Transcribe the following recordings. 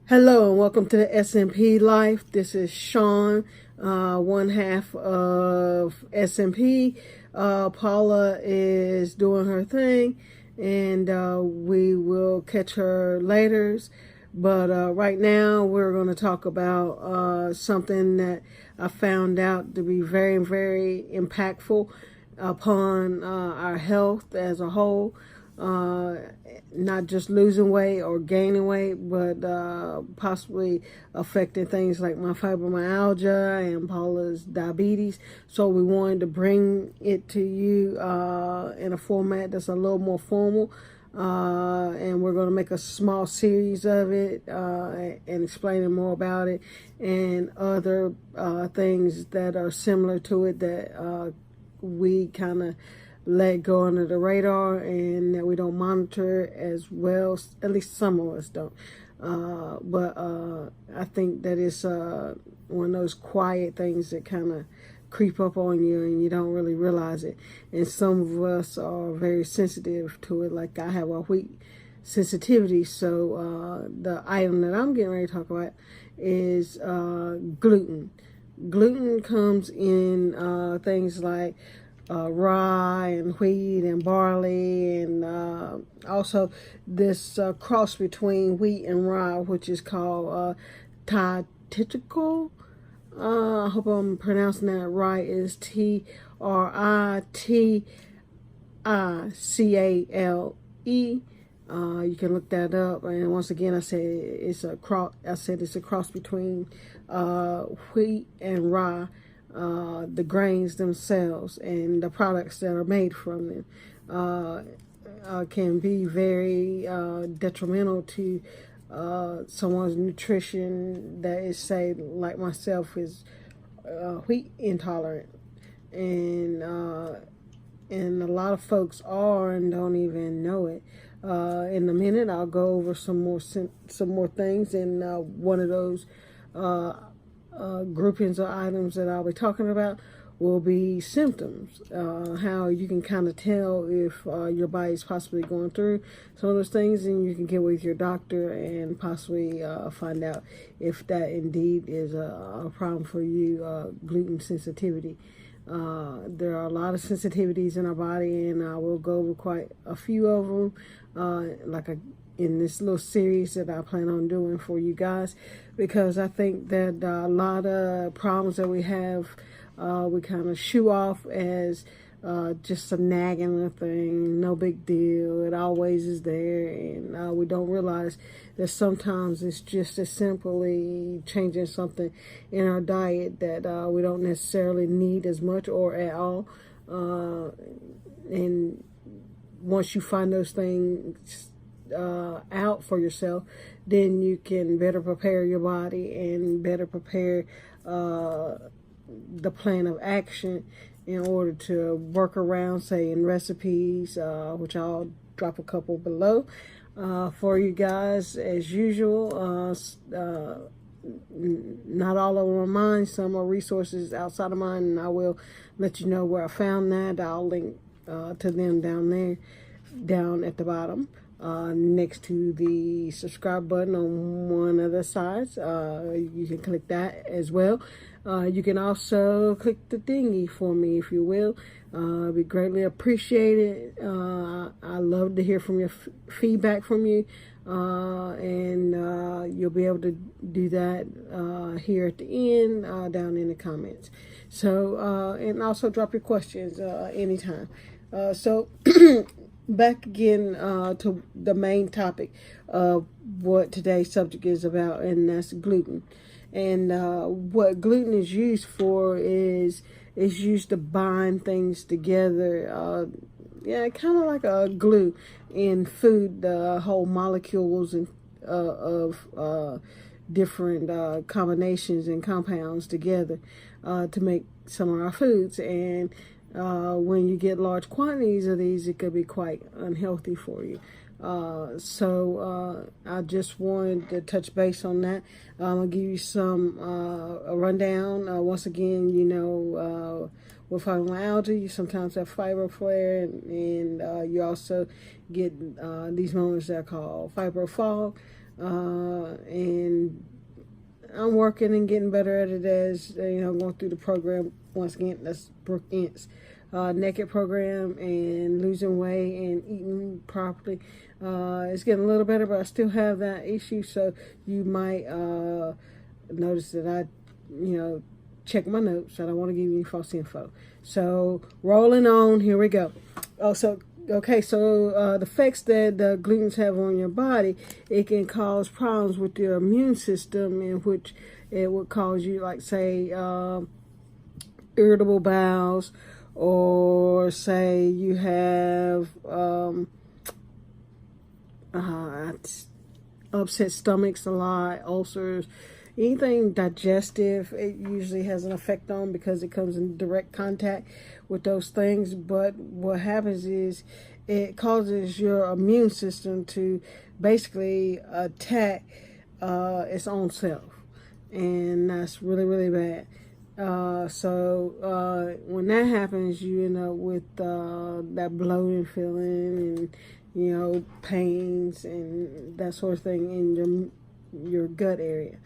Hello and welcome to the SMP Life. This is Sean, one half of SMP. Paula is doing her thing, and we will catch her later. But right now, we're going to talk about something that I found out to be very, very impactful upon our health as a whole. Not just losing weight or gaining weight, but possibly affecting things like my fibromyalgia and Paula's diabetes. So we wanted to bring it to you in a format that's a little more formal. And we're going to make a small series of it and explaining more about it and other things that are similar to it that we kind of let go under the radar and that we don't monitor as well. At least some of us don't. But I think that it's one of those quiet things that kind of creep up on you and you don't really realize it. And some of us are very sensitive to it. Like I have a wheat sensitivity. So the item that I'm getting ready to talk about is gluten. Gluten comes in things like rye and wheat and barley, and also this cross between wheat and rye, which is called Titical. I hope I'm pronouncing that right. Is TRITICALE. You can look that up. And once again, I said it's a cross. It's a cross between wheat and rye. The grains themselves and the products that are made from them can be very detrimental to someone's nutrition that is, say, like myself, is wheat intolerant, and a lot of folks are and don't even know it. In a minute, I'll go over some more things, and one of those groupings of items that I'll be talking about will be symptoms, how you can kind of tell if your body's possibly going through some of those things, and you can get with your doctor and possibly find out if that indeed is a problem for you. Gluten sensitivity. There are a lot of sensitivities in our body, and I will go over quite a few of them, in this little series that I plan on doing for you guys, because I think that a lot of problems that we have, we kind of shoo off as just a nagging little thing, no big deal, it always is there, and we don't realize that sometimes it's just as simply changing something in our diet that we don't necessarily need as much or at all. And once you find those things out for yourself, then you can better prepare your body and better prepare the plan of action in order to work around, say, in recipes, which I'll drop a couple below for you guys as usual. Not all of them are mine. Some are resources outside of mine, and I will let you know where I found that. I'll link to them down at the bottom. Next to the subscribe button on one of the sides. You can click that as well. You can also click the thingy for me, if you will. It'd be greatly appreciated. I love to hear from your feedback from you. And you'll be able to do that here at the end, down in the comments. So, and also drop your questions anytime. So back again to the main topic of what today's subject is about, and that's gluten. And what gluten is used for is used to bind things together. Kind of like a glue in food, the whole molecules and of different combinations and compounds together to make some of our foods. And when you get large quantities of these, it could be quite unhealthy for you. So I just wanted to touch base on that. I'm going to give you a rundown. Once again, with fibromyalgia, you sometimes have fibro flare, and you also get these moments that are called fibro fog. And I'm working and getting better at it as, going through the program. Once again, that's Brooke Ence. Naked program and losing weight and eating properly. It's getting a little better, but I still have that issue. So you might notice that I, check my notes. I don't want to give you any false info. So rolling on, here we go. So the effects that the glutens have on your body, it can cause problems with your immune system, in which it would cause you, like, say, irritable bowels, or say you have upset stomachs a lot, ulcers, anything digestive, it usually has an effect on, because it comes in direct contact with those things. But what happens is it causes your immune system to basically attack its own self, and that's really, really bad. When that happens, you end up with that bloating feeling and pains and that sort of thing in your gut area.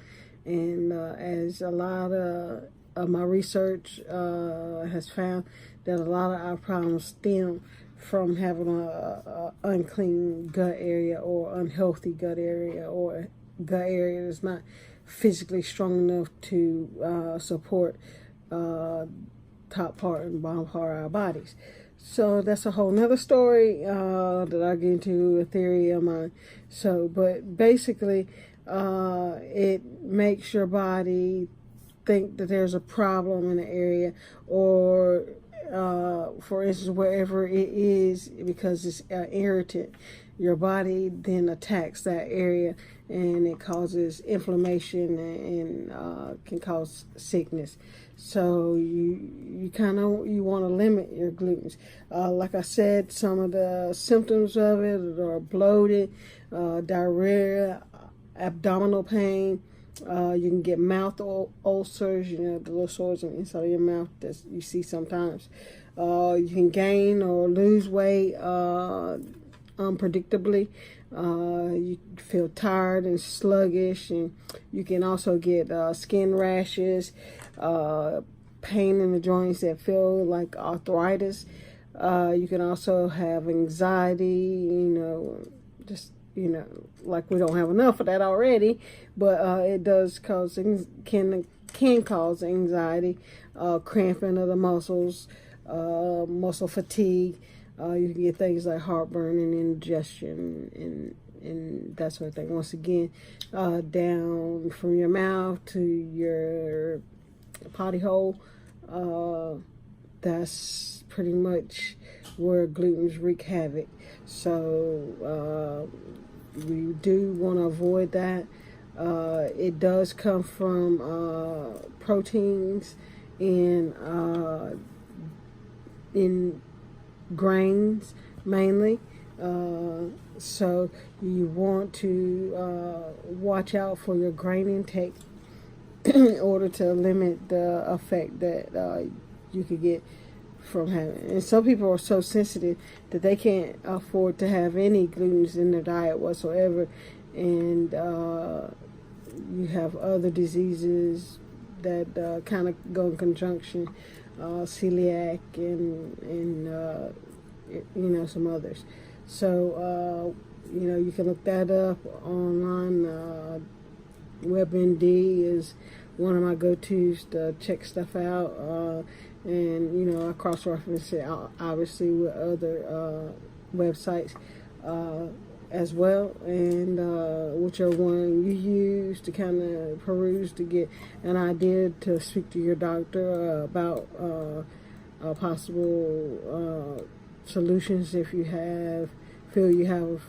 And as a lot of my research has found, that a lot of our problems stem from having a unclean gut area, or unhealthy gut area, or gut area that's not physically strong enough to support top part and bottom part of our bodies. So that's a whole nother story that I'll get into, a theory of mine. But basically, it makes your body think that there's a problem in the area, or for instance, wherever it is, because it's irritant, your body then attacks that area, and it causes inflammation and can cause sickness. So you want to limit your glutens. Like I said, some of the symptoms of it are bloated, diarrhea, abdominal pain. You can get mouth ulcers, the little sores on the inside of your mouth that you see sometimes. You can gain or lose weight unpredictably. You feel tired and sluggish, and you can also get skin rashes, pain in the joints that feel like arthritis. You can also have anxiety, like we don't have enough of that already, but it does can cause anxiety, cramping of the muscles, muscle fatigue. You can get things like heartburn and indigestion and that sort of thing. Once again, down from your mouth to your potty hole, that's pretty much where glutens wreak havoc. So we do want to avoid that. It does come from proteins in grains mainly. So you want to watch out for your grain intake in order to limit the effect that you could get from having. And some people are so sensitive that they can't afford to have any glutens in their diet whatsoever, and you have other diseases that kind of go in conjunction, celiac and some others. So you can look that up online. WebMD is one of my go-tos to check stuff out, and I cross-reference it obviously with other websites as well, and whichever one you use to kind of peruse to get an idea, to speak to your doctor about possible solutions if you feel you have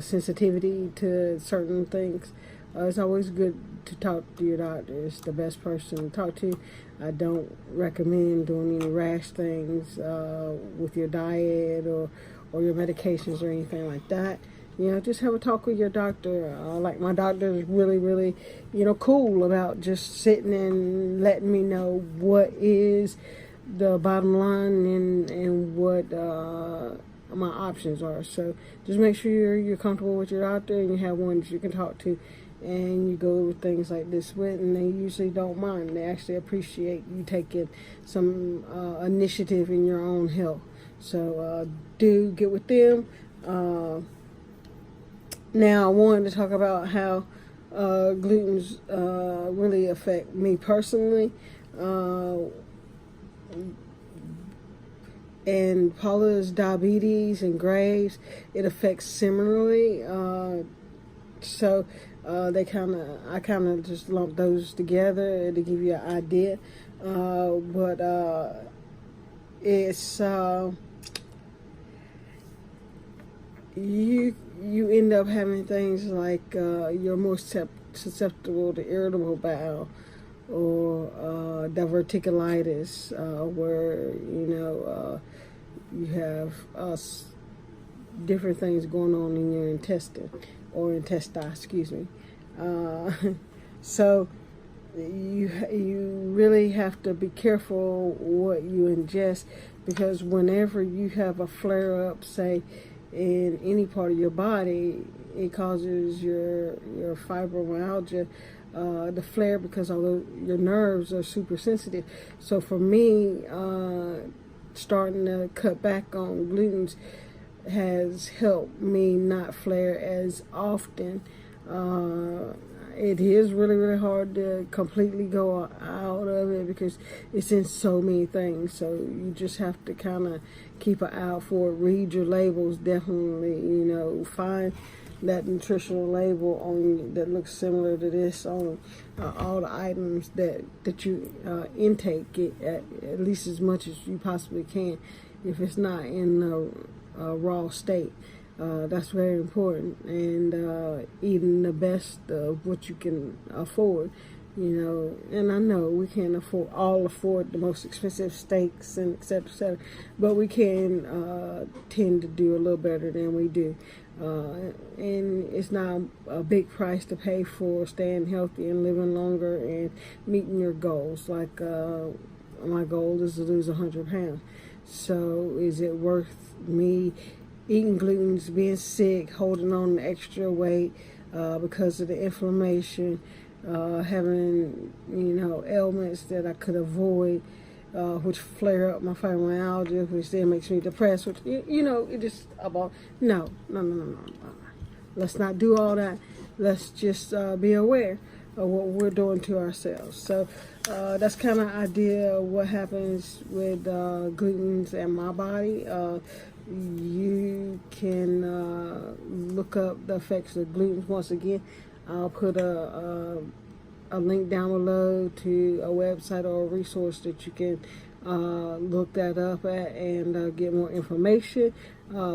sensitivity to certain things. It's always good to talk to your doctor. It's the best person to talk to. I don't recommend doing any rash things with your diet or your medications or anything like that. Just have a talk with your doctor. Like my doctor is really, really, cool about just sitting and letting me know what is the bottom line and what my options are. So just make sure you're comfortable with your doctor and you have one that you can talk to, and you go over things like this with, and they usually don't mind. They actually appreciate you taking some initiative in your own health. So do get with them. Now I wanted to talk about how glutens really affect me personally. And Paula's diabetes and Graves, it affects similarly. So I kind of just lump those together to give you an idea. But it's you end up having things like you're more susceptible to irritable bowel or diverticulitis, where you have different things going on in your intestine or intestine, excuse me. So you really have to be careful what you ingest, because whenever you have a flare up, say in any part of your body, it causes your fibromyalgia to flare, because although your nerves are super sensitive. So for me, starting to cut back on glutens has helped me not flare as often. It is really, really hard to completely go out of it because it's in so many things. So you just have to kind of keep an eye out for it. Read your labels, definitely. Find that nutritional label on that looks similar to this on all the items that you intake it at least as much as you possibly can, if it's not in a raw state. That's very important. And eating the best of what you can afford, and I know we can't afford the most expensive steaks and et cetera, but we can tend to do a little better than we do. And it's not a big price to pay for staying healthy and living longer and meeting your goals. Like my goal is to lose 100 pounds. So is it worth me eating glutens, being sick, holding on to extra weight because of the inflammation, having ailments that I could avoid, which flare up my fibromyalgia, which then makes me depressed, which it just about no. Let's not do all that. Let's just be aware of what we're doing to ourselves. So that's kind of idea of what happens with glutens in my body. You can look up the effects of gluten. Once again, I'll put a link down below to a website or a resource that you can look that up at and get more information.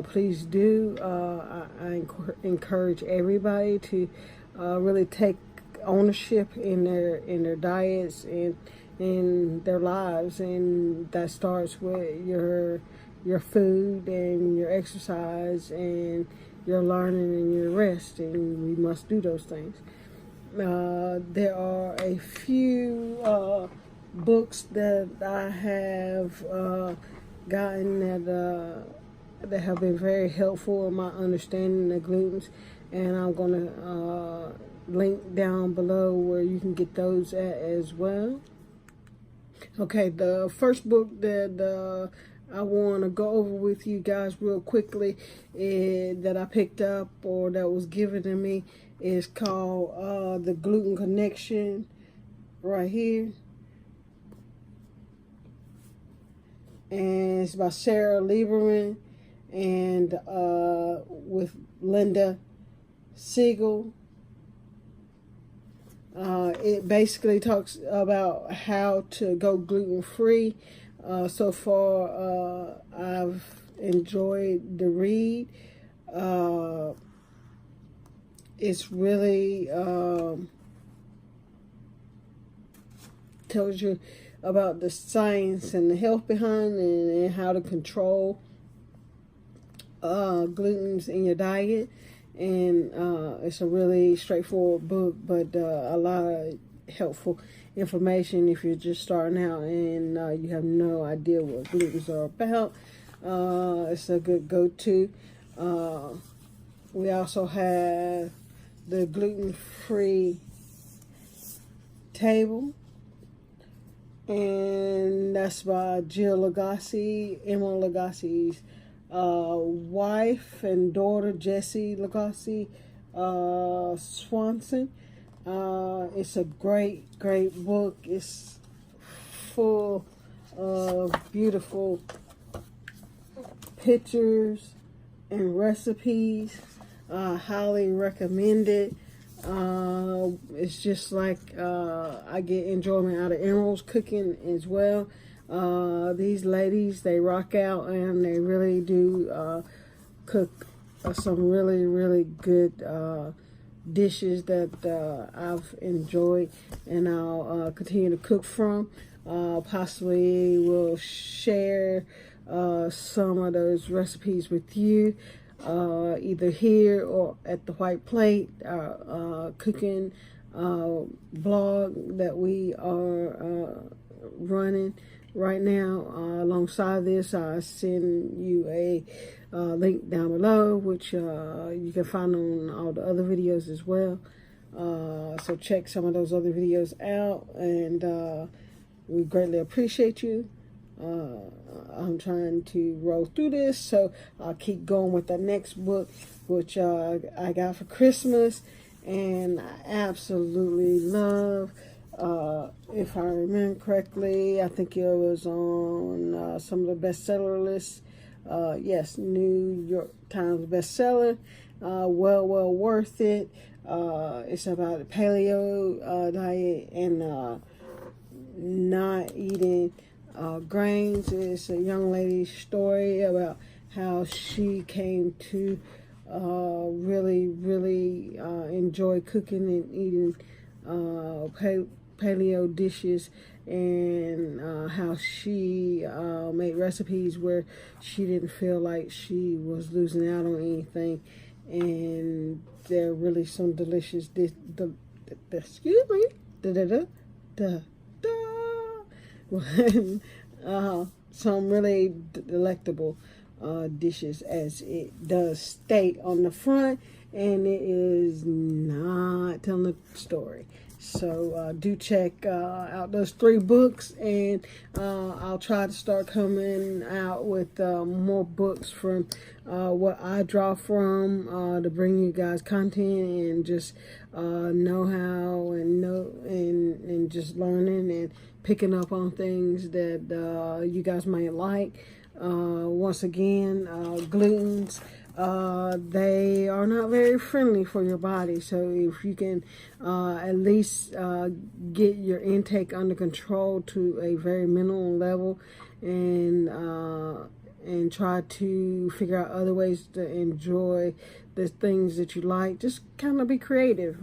Please do. I encourage everybody to really take ownership in their diets and in their lives, and that starts with your food and your exercise and your learning and your rest, and we must do those things. There are a few books that I have gotten that have been very helpful in my understanding of glutens, and I'm going to link down below where you can get those at as well. Okay, the first book that I want to go over with you guys real quickly that I picked up, or that was given to me, is called The Gluten Connection, right here. And it's by Sarah Lieberman and with Linda Siegel. It basically talks about how to go gluten-free. So far, I've enjoyed the read. It's really tells you about the science and the health behind and how to control glutens in your diet. And it's a really straightforward book, but a lot of helpful information if you're just starting out and you have no idea what glutens are about. It's a good go-to. We also have the gluten-free table, and that's by Jill Lagasse, Emma Lagasse's wife and daughter, Jessie Lagasse Swanson. It's a great book. It's full of beautiful pictures and recipes. Highly recommend it. It's just like I get enjoyment out of Emerald's cooking as well. These ladies, they rock out, and they really do cook some really good dishes that I've enjoyed, and I'll continue to cook from. Possibly will share some of those recipes with you, either here or at the White Plate, cooking blog that we are running right now. Alongside this, I send you a link down below, which you can find on all the other videos as well. So check some of those other videos out, and we greatly appreciate you. I'm trying to roll through this, so I'll keep going with the next book, which I got for Christmas, and I absolutely love. If I remember correctly, I think it was on some of the bestseller lists. Yes, New York Times bestseller. Well worth it. It's about the paleo diet and not eating grains. It's a young lady's story about how she came to really enjoy cooking and eating paleo dishes, and how she made recipes where she didn't feel like she was losing out on anything, and there are really some delicious excuse me, some really delectable dishes, as it does state on the front, and it is not telling the story. So do check out those 3 books, and I'll try to start coming out with more books from what I draw from, to bring you guys content and just know-how and just learning and picking up on things that you guys might like. Once again, glutens, they are not very friendly for your body, so if you can at least get your intake under control to a very minimal level, and try to figure out other ways to enjoy the things that you like. Just kind of be creative.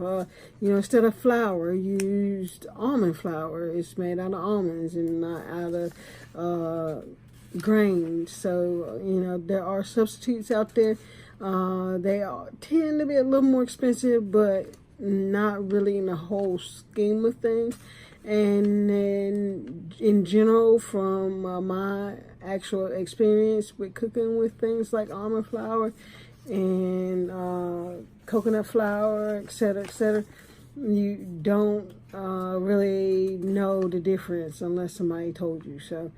Instead of flour, you used almond flour. It's made out of almonds and not out of grains. So there are substitutes out there. They tend to be a little more expensive, but not really in the whole scheme of things. And then in general, from my actual experience with cooking with things like almond flour and coconut flour, etc., you don't really know the difference unless somebody told you. So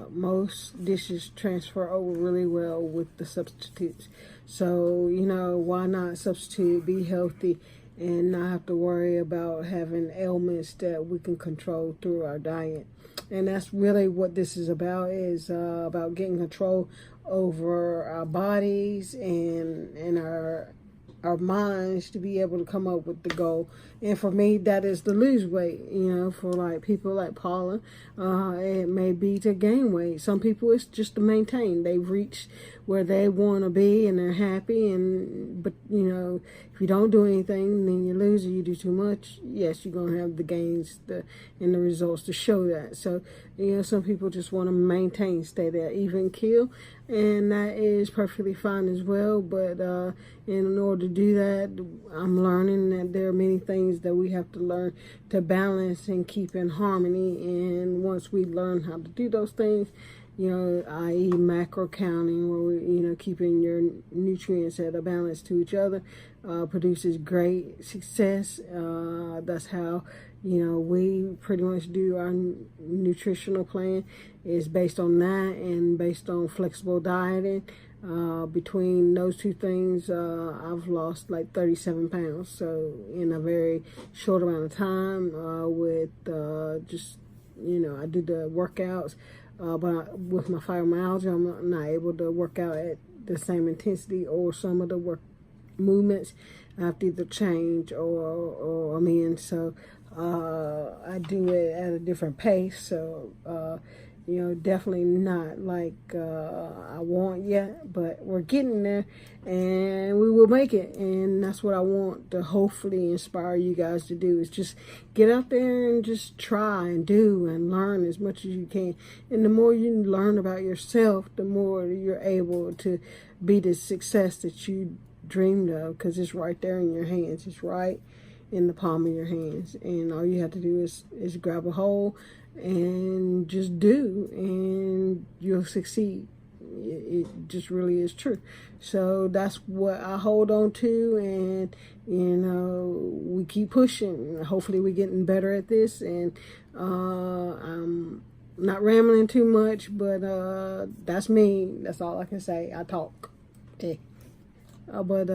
most dishes transfer over really well with the substitutes. So why not substitute, be healthy, and not have to worry about having ailments that we can control through our diet. And that's really what this is about, is about getting control over our bodies and our minds to be able to come up with the goal. And for me, that is to lose weight. For like people like Paula, it may be to gain weight. Some people it's just to maintain. They've reached where they want to be and they're happy. But if you don't do anything, then you lose, or you do too much, yes, you're gonna have the gains and the results to show that. So some people just want to maintain, stay there, even kill, and that is perfectly fine as well. But in order to do that, I'm learning that there are many things that we have to learn to balance and keep in harmony. And once we learn how to do those things, i.e. macro counting, where we, keeping your nutrients at a balance to each other, produces great success. That's how, we pretty much do our nutritional plan, is based on that and based on flexible dieting. Between those two things, I've lost like 37 pounds. So in a very short amount of time, with just, I do the workouts, but with my fibromyalgia, I'm not able to work out at the same intensity, or some of the work movements I have to either change or amend. So I do it at a different pace. So definitely not like I want yet, but we're getting there, and we will make it. And that's what I want to hopefully inspire you guys to do, is just get out there and just try and do and learn as much as you can. And the more you learn about yourself, the more you're able to be the success that you dreamed of, because it's right there in your hands. It's right in the palm of your hands, and all you have to do is grab a hold and just do, and you'll succeed. It just really is true. So that's what I hold on to, and we keep pushing. Hopefully we're getting better at this, and I'm not rambling too much, but that's me. That's all I can say. I talk. Okay. But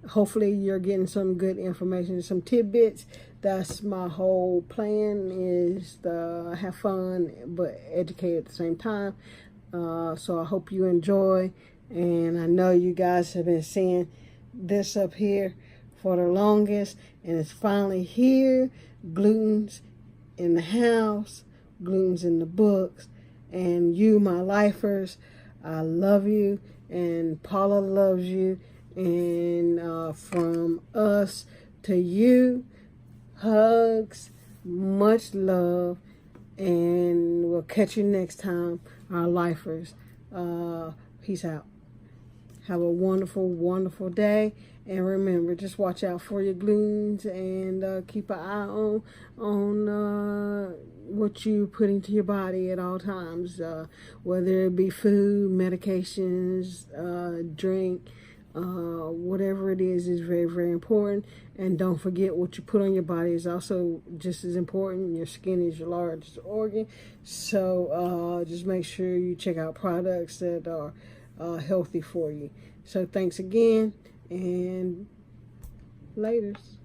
hopefully you're getting some good information, some tidbits. That's my whole plan, is to have fun but educate at the same time. So I hope you enjoy, and I know you guys have been seeing this up here for the longest, and it's finally here. Gluten's in the house, gluten's in the books, and you, my lifers, I love you, and Paula loves you, and from us to you, hugs, much love, and we'll catch you next time, our lifers. Peace out. Have a wonderful, wonderful day. And remember, just watch out for your glutens, and keep an eye on what you put into your body at all times, whether it be food, medications, drink, whatever it is very, very important. And don't forget, what you put on your body is also just as important. Your skin is your largest organ, so just make sure you check out products that are healthy for you. So thanks again, and laters.